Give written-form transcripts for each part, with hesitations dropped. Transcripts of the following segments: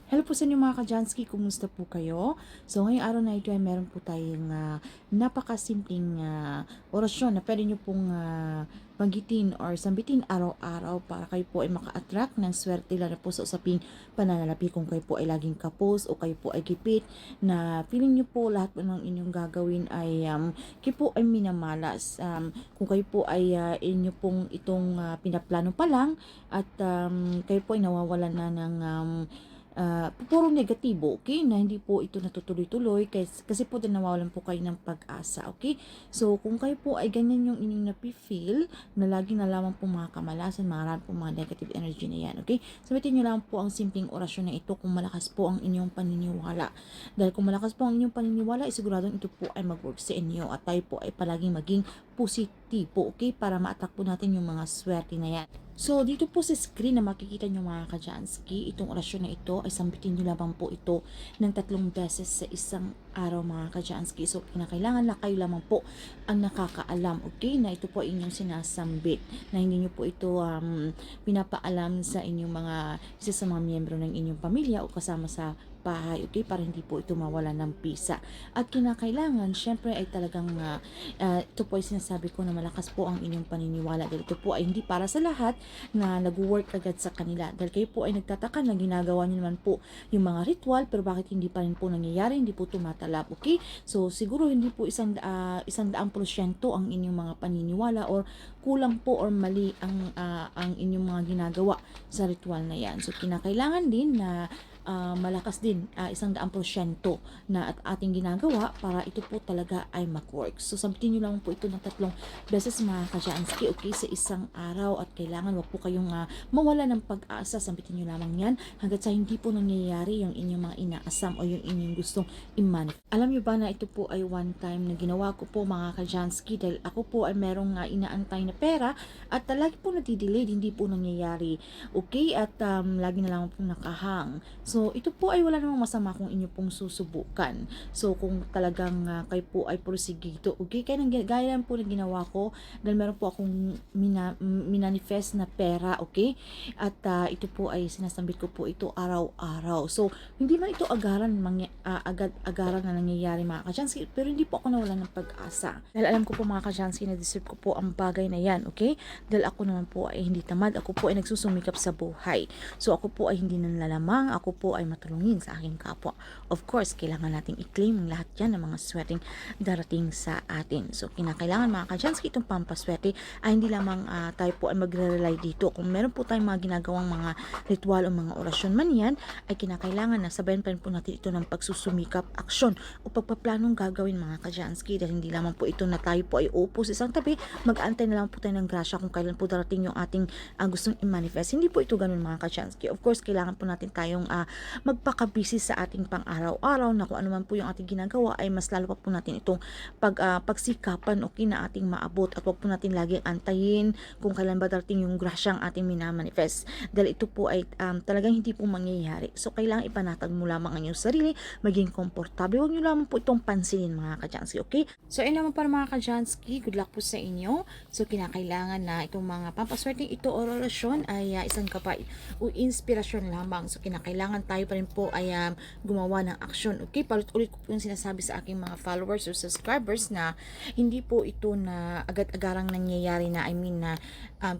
Hello po sa inyo mga ka-Jansky, kumusta po kayo? So ngayong araw na ito ay meron po tayong napakasimpleng orasyon na pwede nyo pong banggitin or sambitin araw-araw para kayo po ay maka-attract ng swerte, lalo po sa usaping pananalapi. Kung kayo po ay laging kapos o kayo po ay gipit na feeling nyo po lahat po ng inyong gagawin ay kayo po ay minamalas. Kung kayo po ay inyo pong itong pinaplano pa lang at kayo po ay nawawalan na ng puro negatibo, okay? Na hindi po ito natutuloy-tuloy kasi po din nawawalan po kayo ng pag-asa, okay? So, kung kayo po ay ganyan yung inyong napi-feel na lagi na lamang po mga kamalasan, marami po mga negative energy na yan, okay? Sabihin nyo lang po ang simpleng orasyon na ito kung malakas po ang inyong paniniwala. Dahil kung malakas po ang inyong paniniwala, siguradong ito po ay mag-work sa inyo at tayo po ay palaging maging positibo, okay? Para ma-attack po natin yung mga swerte na yan. So, dito po sa screen na makikita nyo mga ka-Jansky, itong orasyon na ito ay sambitin nyo lamang po ito ng 3 beses sa isang araw mga ka-Jansky. So, kinakailangan na kayo lamang po ang nakakaalam, okay? Na ito po inyong sinasambit, na hindi nyo po ito pinapaalam sa inyong isa sa mga miyembro ng inyong pamilya o kasama sa bahay, okay? Para hindi po ito mawala ng pisa. At kinakailangan, syempre ay talagang ito po ay sinasabi ko na malakas po ang inyong paniniwala. Dahil ito po ay hindi para sa lahat na nag-work agad sa kanila. Dahil kayo po ay nagtataka na ginagawa nyo naman po yung mga ritual, pero bakit hindi pa rin po nangyayari, hindi po tumatalab, okay? So, siguro hindi po 100% ang inyong mga paniniwala or kulang po or mali ang inyong mga ginagawa sa ritual na yan. So, kinakailangan din na malakas din 100% na at ating ginagawa para ito po talaga ay mag-work. So, sampitin nyo lang po ito ng 3 beses mga ka-Jansky, okay, sa isang araw at kailangan wag po kayong mawala ng pag-asa. Sampitin nyo lamang yan hanggat sa hindi po nangyayari yung inyong mga inaasam o yung inyong gustong i-manifest. Alam nyo ba na ito po ay one time na ginawa ko po mga ka-Jansky dahil ako po ay merong inaantay na pera at lagi po natidelayed, hindi po nangyayari, okay, at lagi na lang po nakahang. So, ito po ay wala namang masama kung inyo pong susubukan. So, kung talagang kayo po ay porsigito, okay? Kaya gaya lang po na ginawa ko dahil meron po akong minanifest na pera, okay? At ito po ay sinasambit ko po ito araw-araw. So, hindi man ito agad-agaran na nangyayari mga ka-Jansky, pero hindi po ako nawalan ng pag-asa. Dahil alam ko po mga ka-Jansky na deserve ko po ang bagay na yan, okay? Dahil ako naman po ay hindi tamad, ako po ay nagsusumikap sa buhay. So, ako po ay hindi nanlalamang, ako po ay matulungin sa aking kapwa. Of course, kailangan nating i-claim ang lahat yan ng mga swerteng darating sa atin. So, kinakailangan mga ka-Jansky itong pampaswerte ay hindi lamang tayo po ay magre-rely dito. Kung meron po tayong mga ginagawang mga ritual o mga orasyon man yan, ay kinakailangan na sabayan pa rin po natin ito ng pagsusumikap, aksyon o pagpaplanong gagawin mga ka-Jansky. Dahil hindi lamang po ito na tayo po ay upo sa isang tabi, mag-aantay na lang po tayo ng grasya kung kailan po darating yung ating gustong i-manifest. Hindi po ito ganun mga ka-Jansky. Of course, kailangan po natin tayong magpakabisi sa ating pang-araw-araw na kung ano man po yung ating ginagawa ay mas lalo pa po natin itong pagsikapan, okay, na ating maabot at wag po natin laging antayin kung kailan ba darating yung grasyang ating minamanifest. Dahil ito po ay talagang hindi po mangyayari. So, kailangan ipanatag mo lamang ang iyong sarili, maging komportable. Huwag nyo lamang po itong pansinin mga ka-Jansky, okay? So, ayun naman para mga ka-Jansky, good luck po sa inyo. So, kinakailangan na itong mga pampaswerteng ito o orasyon ay isang kapay o inspirasyon lamang. So, kinakailangan tayo pa rin po ay gumawa ng aksyon. Okay, palit-ulit ko po yung sinasabi sa aking mga followers or subscribers na hindi po ito na agad-agarang nangyayari na na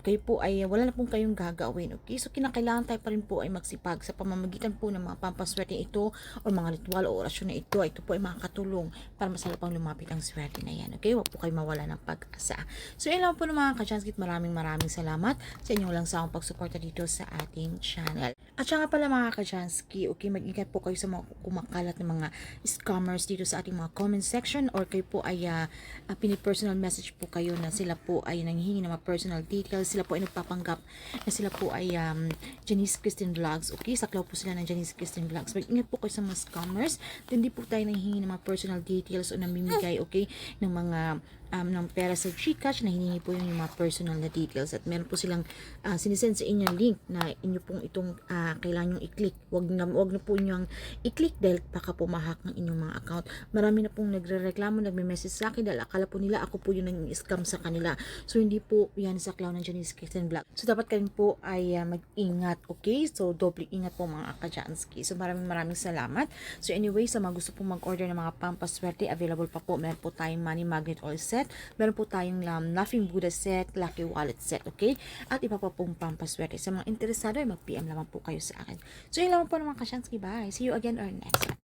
kayo po ay wala na pong kayong gagawin. Okay, so kinakailangan tayo pa rin po ay magsipag sa pamamagitan po ng mga pampaswerte ito o mga ritual o orasyon na ito. Ito po ay makakatulong para mas pang lumapit ang swerte na yan. Okay, wag po kayo mawala ng pag-asa. So, yun lang po ng mga ka-Jansky. Maraming salamat sa inyong lang sa pagsuporta dito sa ating channel. At siya nga pala mga ka-Jansky, okay, mag-ingat po kayo sa mga kumakalat ng mga scammers dito sa ating mga comment section or kayo po ay pini-personal message po kayo na sila po ay nanghihingi ng mga personal details, sila po ay nagpapanggap na sila po ay Janice Christine Vlogs, okay, saklaw po sila ng Janice Christine Vlogs. Mag-ingat po kayo sa mga scammers, hindi po tayo nanghihingi ng mga personal details o namimigay, okay, ng mga ng pera sa GCash na hiningi po yung mga personal na details at meron po silang sinisend sa inyo link na inyo pong itong kailangan yung i-click. Wag na po inyong i-click dahil baka po ma-hack ng inyong mga account. Marami na pong nagrereklamo, nagme-message sa akin dahil akala po nila ako po yung nang-scam sa kanila. So hindi po yan sa clown ng Janice Kirsten Vlog. So dapat kayo po ay mag-ingat, okay? So doble ingat po mga ka-Janski. So maraming salamat. So anyway, sa mga gusto pong mag-order ng mga pampaswerte, available pa po. Meron po tayong money magnet oil set. Meron po tayong Laughing Buddha set, Lucky Wallet set, okay? At iba pa pong pampaswerte. Sa mga interesado ay mag-PM lamang po kayo sa akin. So yun lamang po ng mga ka-Janski. Bye! See you again or next time.